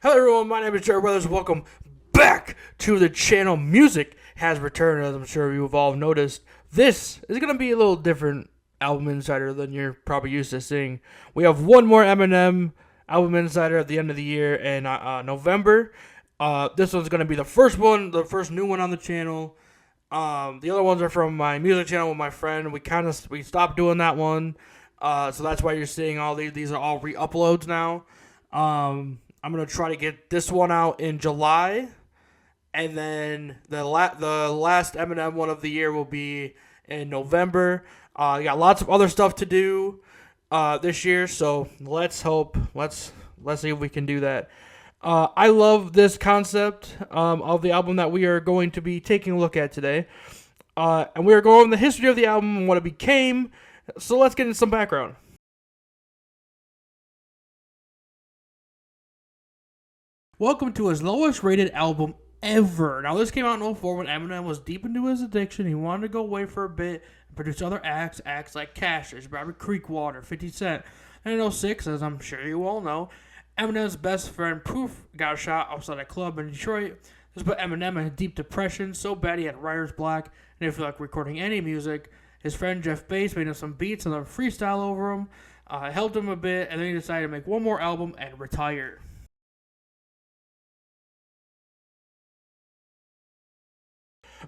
Hello everyone, my name is Jared Brothers. Welcome back to the channel. Music has returned, as I'm sure you've all noticed. This is going to be a little different album insider than you're probably used to seeing. We have one more Eminem album insider at the end of the year in November. This one's going to be the first one, the first new one on the channel. The other ones are from my music channel with my friend. We stopped doing that one, so that's why you're seeing all these. These are all re-uploads now. I'm gonna try to get this one out in July, and then the last Eminem one of the year will be in November. Got lots of other stuff to do this year, so let's see if we can do that. I love this concept of the album that we are going to be taking a look at today, and we are going over the history of the album and what it became. So let's get into some background. Welcome to his lowest rated album ever. Now, this came out in 2004 when Eminem was deep into his addiction. He wanted to go away for a bit and produce other acts like Cashers, Robert Creekwater, 50 Cent. And in 2006, as I'm sure you all know, Eminem's best friend Proof got shot outside a club in Detroit. This put Eminem in a deep depression so bad he had writer's block and didn't feel like recording any music. His friend Jeff Bass made him some beats and then freestyle over him, helped him a bit, and then he decided to make one more album and retire.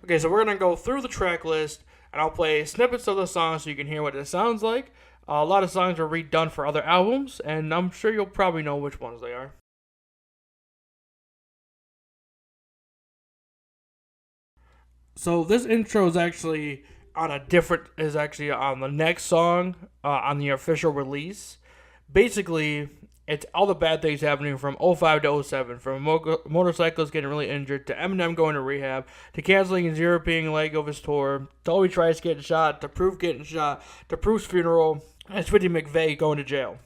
Okay, so we're going to go through the track list, and I'll play snippets of the song so you can hear what it sounds like. A lot of songs are redone for other albums, and I'm sure you'll probably know which ones they are. So this intro is actually on the next song on the official release. Basically, it's all the bad things happening from 05 to 07, from motorcycles getting really injured, to Eminem going to rehab, to canceling his European leg of his tour, to Toby Trice getting shot, to Proof getting shot, to Proof's funeral, and Switty McVeigh going to jail.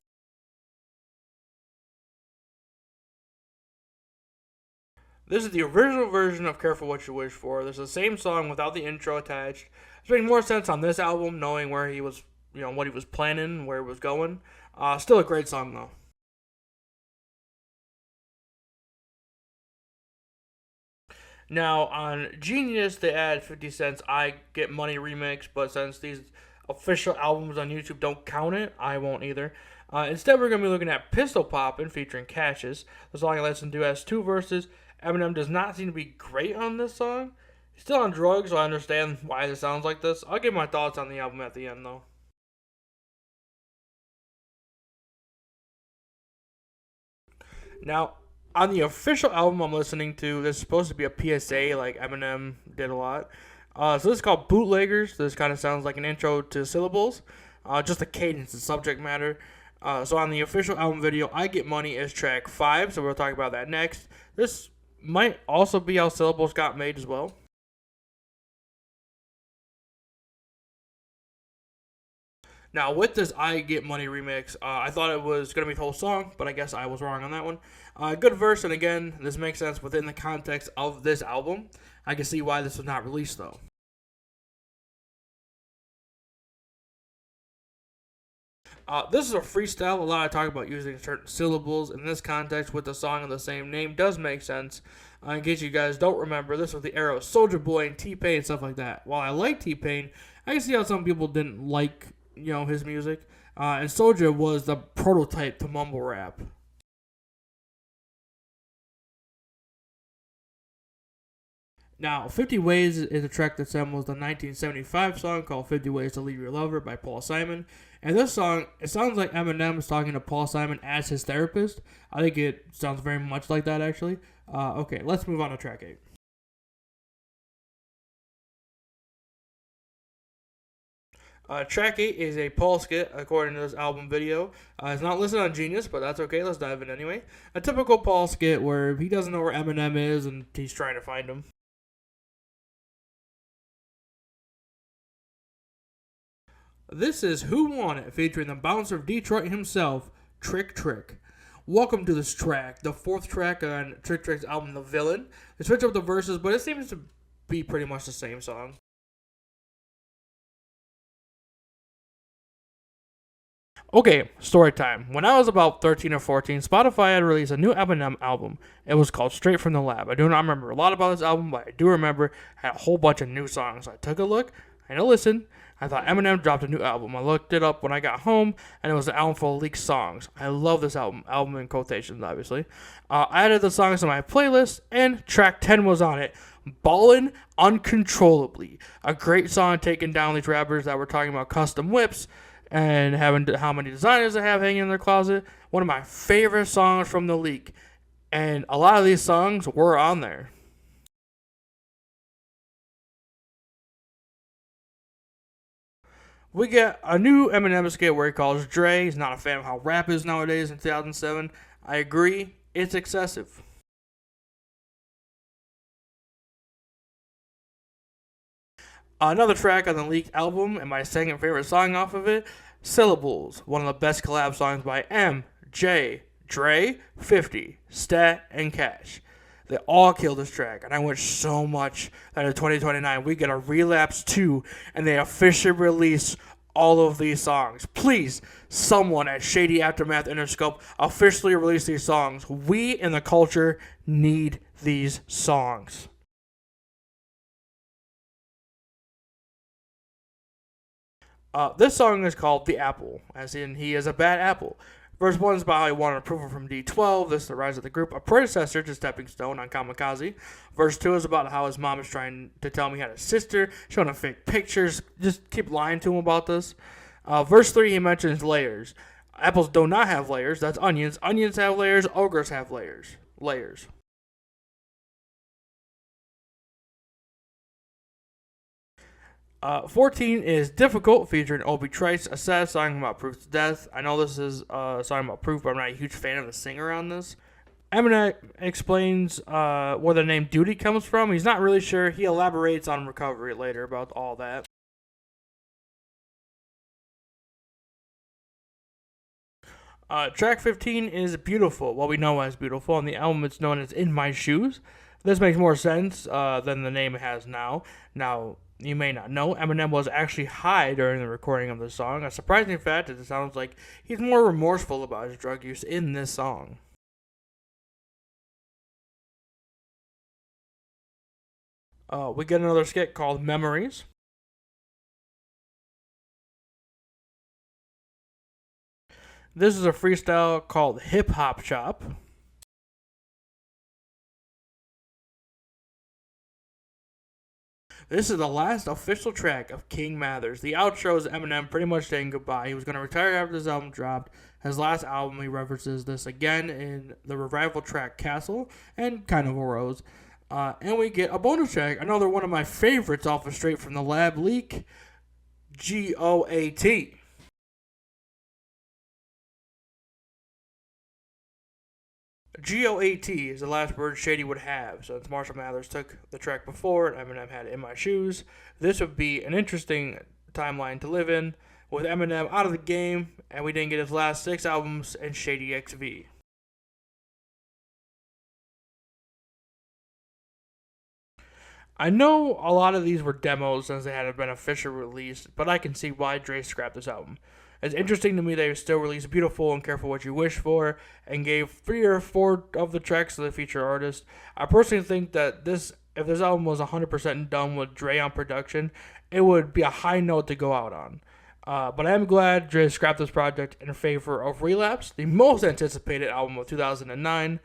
This is the original version of Careful What You Wish For. This is the same song without the intro attached. It's making more sense on this album, knowing where he was, what he was planning, where it was going. Still a great song, though. Now, on Genius, they add 50 Cent's I Get Money remix, but since these official albums on YouTube don't count it, I won't either. Instead, we're going to be looking at Pistol Poppin' featuring Cassius. The song I listened to has two verses. Eminem does not seem to be great on this song. He's still on drugs, so I understand why this sounds like this. I'll give my thoughts on the album at the end, though. Now, on the official album I'm listening to, this is supposed to be a PSA like Eminem did a lot. So this is called Bootleggers. This kind of sounds like an intro to Syllables. Just the cadence and subject matter. So on the official album video, I Get Money is track 5, so we'll talk about that next. This might also be how Syllables got made as well. Now, with this I Get Money remix, I thought it was going to be the whole song, but I guess I was wrong on that one. Good verse, and again, this makes sense within the context of this album. I can see why this was not released, though. This is a freestyle. A lot of talk about using certain syllables in this context with the song of the same name does make sense. In case you guys don't remember, this was the era of Soulja Boy and T-Pain and stuff like that. While I like T-Pain, I can see how some people didn't like his music. And Soulja was the prototype to mumble rap. Now, 50 Ways is a track that samples the 1975 song called 50 Ways to Leave Your Lover by Paul Simon. And this song, it sounds like Eminem is talking to Paul Simon as his therapist. I think it sounds very much like that, actually. Okay, let's move on to track 8. Track 8 is a Paul skit, according to this album video. It's not listed on Genius, but that's okay. Let's dive in anyway. A typical Paul skit where he doesn't know where Eminem is and he's trying to find him. This is Who Want It, featuring the bouncer of Detroit himself, Trick Trick. Welcome to this track, the fourth track on Trick Trick's album, The Villain. They switch up the verses, but it seems to be pretty much the same song. Okay, story time. When I was about 13 or 14, Spotify had released a new Eminem album. It was called Straight from the Lab. I do not remember a lot about this album, but I do remember it had a whole bunch of new songs. So I took a look and I listened. I thought Eminem dropped a new album. I looked it up when I got home, and it was an album full of leaked songs. I love this album in quotations, obviously. I added the songs to my playlist, and track 10 was on it. Ballin' Uncontrollably. A great song taking down these rappers that were talking about custom whips and having how many designers they have hanging in their closet. One of my favorite songs from the leak. And a lot of these songs were on there. We get a new Eminem skit where he calls Dre. He's not a fan of how rap is nowadays in 2007. I agree, it's excessive. Another track on the leaked album, and my second favorite song off of it, Syllables, one of the best collab songs by M, J, Dre, 50, Stat, and Cash. They all killed this track, and I wish so much that in 2029 we get a Relapse 2 and they officially release all of these songs. Please, someone at Shady Aftermath Interscope officially release these songs. We in the culture need these songs. This song is called The Apple, as in he is a bad apple. Verse 1 is about how he wanted approval from D12, this is the rise of the group, a predecessor to Stepping Stone on Kamikaze. Verse 2 is about how his mom is trying to tell him he had a sister, showing him fake pictures, just keep lying to him about this. Verse 3, he mentions layers. Apples do not have layers, that's onions. Onions have layers, ogres have layers. Layers. 14 is Difficult, featuring Obi Trice, a sad song about Proof's death. I know this is a song about Proof, but I'm not a huge fan of the singer on this. Eminem explains where the name Duty comes from. He's not really sure. He elaborates on recovery later about all that. Track 15 is Beautiful, what we know as Beautiful. On the album, it's known as In My Shoes. This makes more sense than the name it has now. Now, you may not know, Eminem was actually high during the recording of the song. A surprising fact is it sounds like he's more remorseful about his drug use in this song. We get another skit called Memories. This is a freestyle called Hip Hop Chop. This is the last official track of King Mathers. The outro is Eminem pretty much saying goodbye. He was going to retire after this album dropped. His last album, he references this again in the revival track Castle and Kind of a Rose. And we get a bonus track, another one of my favorites off of Straight from the Lab leak, GOAT. GOAT is the last word Shady would have. So since Marshall Mathers took the track before and Eminem had In My Shoes, this would be an interesting timeline to live in with Eminem out of the game and we didn't get his last 6 albums and Shady XV. I know a lot of these were demos since they hadn't been officially released, but I can see why Dre scrapped this album. It's interesting to me they still released Beautiful and Careful What You Wish For and gave 3 or 4 of the tracks to the feature artist. I personally think that if this album was 100% done with Dre on production, it would be a high note to go out on. But I am glad Dre scrapped this project in favor of Relapse, the most anticipated album of 2009.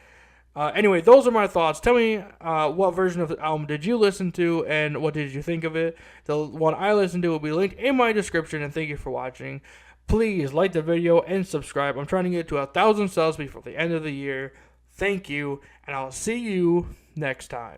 Anyway, those are my thoughts. Tell me what version of the album did you listen to and what did you think of it. The one I listened to will be linked in my description, and thank you for watching. Please like the video and subscribe. I'm trying to get to 1,000 subs before the end of the year. Thank you, and I'll see you next time.